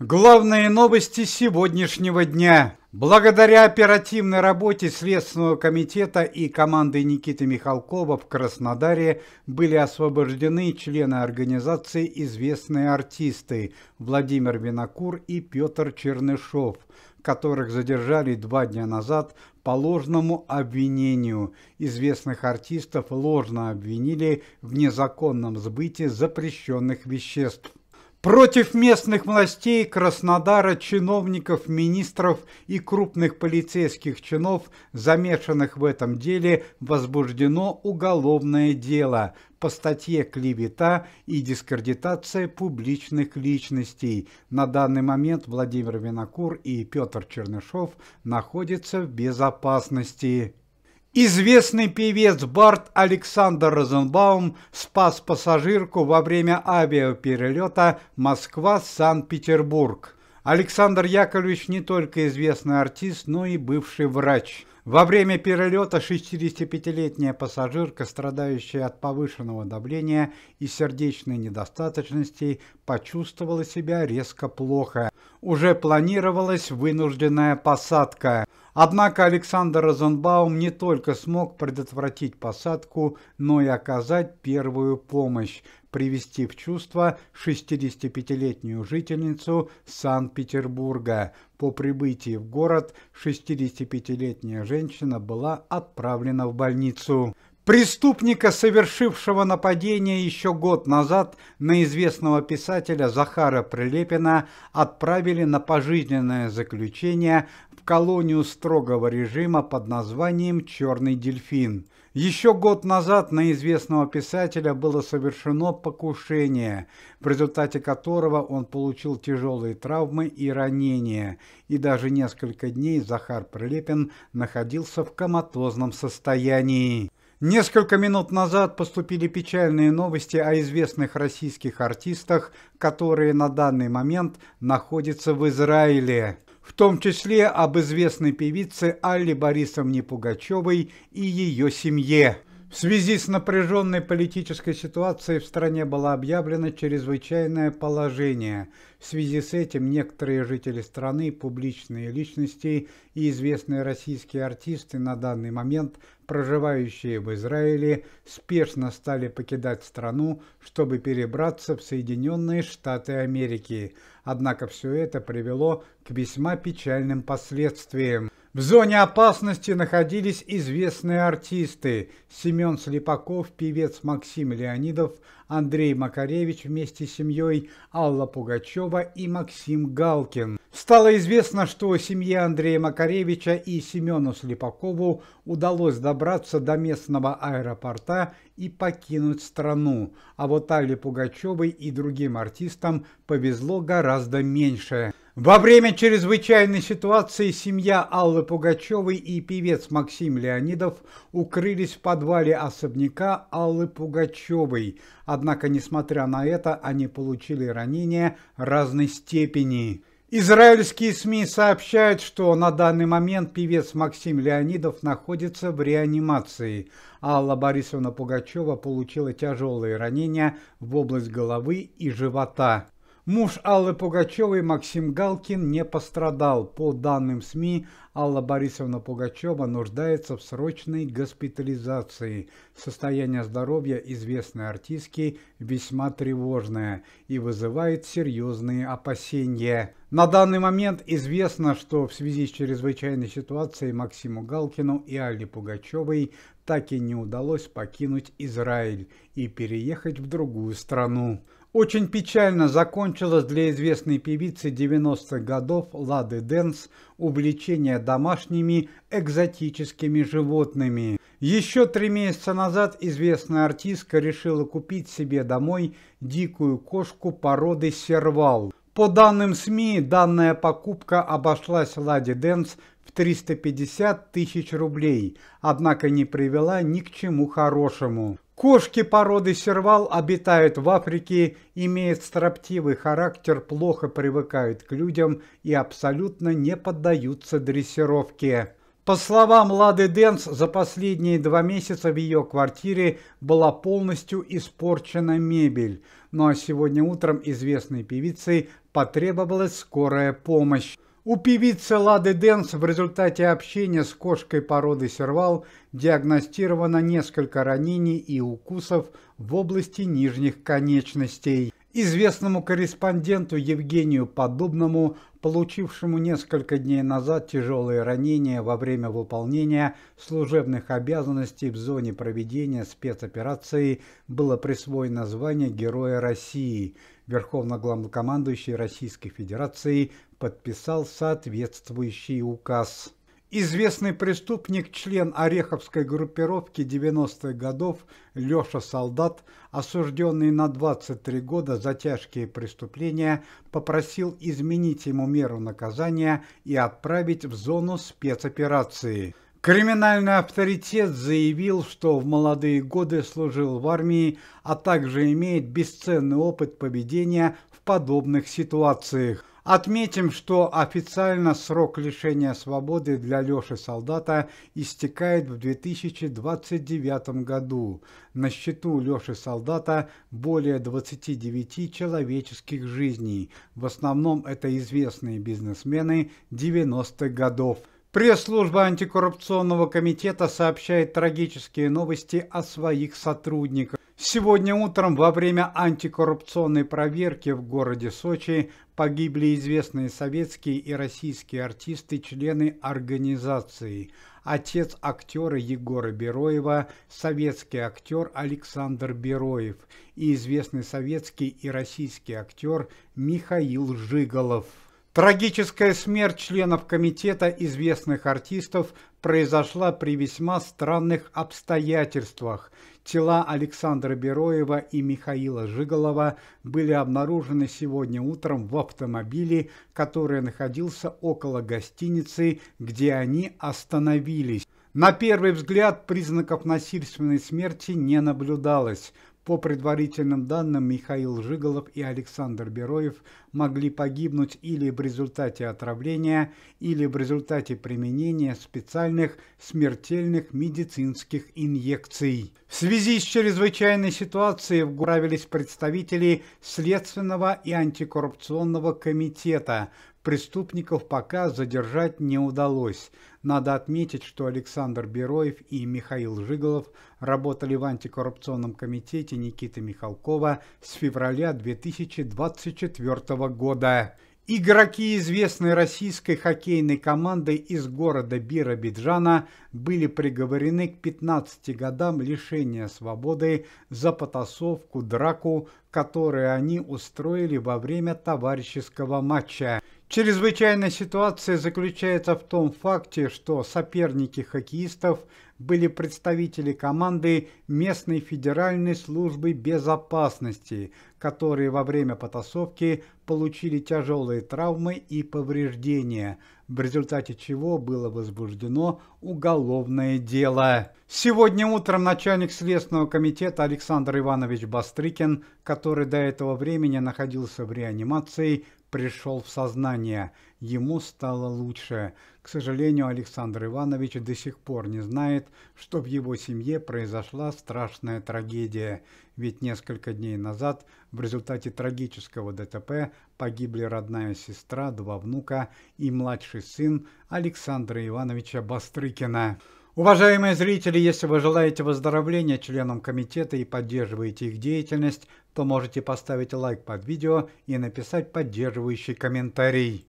Главные новости сегодняшнего дня. Благодаря оперативной работе Следственного комитета и команды Никиты Михалкова в Краснодаре были освобождены члены организации «Известные артисты» Владимир Винокур и Петр Чернышов, которых задержали 2 дня назад по ложному обвинению. Известных артистов ложно обвинили в незаконном сбытии запрещенных веществ. Против местных властей Краснодара, чиновников, министров и крупных полицейских чинов, замешанных в этом деле, возбуждено уголовное дело по статье «Клевета и дискредитация публичных личностей». На данный момент Владимир Винокур и Петр Чернышов находятся в безопасности. Известный певец бард Александр Розенбаум спас пассажирку во время авиаперелета Москва-Санкт-Петербург. Александр Яковлевич не только известный артист, но и бывший врач. Во время перелета 65-летняя пассажирка, страдающая от повышенного давления и сердечной недостаточности, почувствовала себя резко плохо. Уже планировалась вынужденная посадка. Однако Александр Розенбаум не только смог предотвратить посадку, но и оказать первую помощь, привести в чувство 65-летнюю жительницу Санкт-Петербурга. По прибытии в город 65-летняя женщина была отправлена в больницу. Преступника, совершившего нападение еще год назад на известного писателя Захара Прилепина, отправили на пожизненное заключение в колонию строгого режима под названием «Черный дельфин». Еще год назад на известного писателя было совершено покушение, в результате которого он получил тяжелые травмы и ранения, и даже несколько дней Захар Прилепин находился в коматозном состоянии. Несколько минут назад поступили печальные новости о известных российских артистах, которые на данный момент находятся в Израиле. В том числе об известной певице Алле Борисовне Пугачевой и ее семье. В связи с напряженной политической ситуацией в стране было объявлено чрезвычайное положение. В связи с этим некоторые жители страны, публичные личности и известные российские артисты, на данный момент проживающие в Израиле, спешно стали покидать страну, чтобы перебраться в Соединенные Штаты Америки. Однако все это привело к весьма печальным последствиям. В зоне опасности находились известные артисты: Семен Слепаков, певец Максим Леонидов, Андрей Макаревич вместе с семьей, Алла Пугачева и Максим Галкин. Стало известно, что семье Андрея Макаревича и Семену Слепакову удалось добраться до местного аэропорта и покинуть страну, а вот Алле Пугачевой и другим артистам повезло гораздо меньше. Во время чрезвычайной ситуации семья Аллы Пугачевой и певец Максим Леонидов укрылись в подвале особняка Аллы Пугачевой. Однако, несмотря на это, они получили ранения разной степени. Израильские СМИ сообщают, что на данный момент певец Максим Леонидов находится в реанимации. Алла Борисовна Пугачева получила тяжелые ранения в область головы и живота. Муж Аллы Пугачевой Максим Галкин не пострадал. По данным СМИ, Алла Борисовна Пугачева нуждается в срочной госпитализации. Состояние здоровья известной артистки весьма тревожное и вызывает серьезные опасения. На данный момент известно, что в связи с чрезвычайной ситуацией Максиму Галкину и Алле Пугачевой так и не удалось покинуть Израиль и переехать в другую страну. Очень печально закончилось для известной певицы 90-х годов Лады Дэнс увлечение домашними экзотическими животными. Еще 3 месяца назад известная артистка решила купить себе домой дикую кошку породы сервал. По данным СМИ, данная покупка обошлась Ладе Дэнс в 350 тысяч рублей, однако не привела ни к чему хорошему. Кошки породы сервал обитают в Африке, имеют строптивый характер, плохо привыкают к людям и абсолютно не поддаются дрессировке. По По словам Лады Дэнс, за последние 2 месяца в ее квартире была полностью испорчена мебель. Ну а сегодня утром известной певице потребовалась скорая помощь. У певицы Лады Дэнс в результате общения с кошкой породы сервал диагностировано несколько ранений и укусов в области нижних конечностей. Известному корреспонденту Евгению Подобному, получившему несколько дней назад тяжелые ранения во время выполнения служебных обязанностей в зоне проведения спецоперации, было присвоено звание Героя России. Верховный главнокомандующий Российской Федерации подписал соответствующий указ. Известный преступник, член Ореховской группировки 90-х годов Леша Солдат, осужденный на 23 года за тяжкие преступления, попросил изменить ему меру наказания и отправить в зону спецоперации. Криминальный авторитет заявил, что в молодые годы служил в армии, а также имеет бесценный опыт поведения в подобных ситуациях. Отметим, что официально срок лишения свободы для Леши Солдата истекает в 2029 году. На счету Леши Солдата более 29 человеческих жизней. В основном это известные бизнесмены 90-х годов. Пресс-служба антикоррупционного комитета сообщает трагические новости о своих сотрудниках. Сегодня утром во время антикоррупционной проверки в городе Сочи погибли известные советские и российские артисты, члены организации. Отец актера Егора Бероева, советский актер Александр Бероев и известный советский и российский актер Михаил Жиголов. Трагическая смерть членов комитета известных артистов произошла при весьма странных обстоятельствах. Тела Александра Бероева и Михаила Жиголова были обнаружены сегодня утром в автомобиле, который находился около гостиницы, где они остановились. На первый взгляд признаков насильственной смерти не наблюдалось. По предварительным данным, Михаил Жиголов и Александр Бероев могли погибнуть или в результате отравления, или в результате применения специальных смертельных медицинских инъекций. В связи с чрезвычайной ситуацией вправились представители Следственного и антикоррупционного комитета. Преступников пока задержать не удалось. Надо отметить, что Александр Бероев и Михаил Жиголов работали в антикоррупционном комитете Никиты Михалкова с февраля 2024 года. Игроки известной российской хоккейной команды из города Биробиджана были приговорены к 15 годам лишения свободы за потасовку, драку, которую они устроили во время товарищеского матча. Чрезвычайная ситуация заключается в том факте, что соперники хоккеистов были представители команды местной федеральной службы безопасности, которые во время потасовки получили тяжелые травмы и повреждения, в результате чего было возбуждено уголовное дело. Сегодня утром начальник Следственного комитета Александр Иванович Бастрыкин, который до этого времени находился в реанимации, пришел в сознание. Ему стало лучше. К сожалению, Александр Иванович до сих пор не знает, что в его семье произошла страшная трагедия. Ведь несколько дней назад в результате трагического ДТП погибли родная сестра, 2 внука и младший сын Александра Ивановича Бастрыкина. Уважаемые зрители, если вы желаете выздоровления членам комитета и поддерживаете их деятельность, то можете поставить лайк под видео и написать поддерживающий комментарий.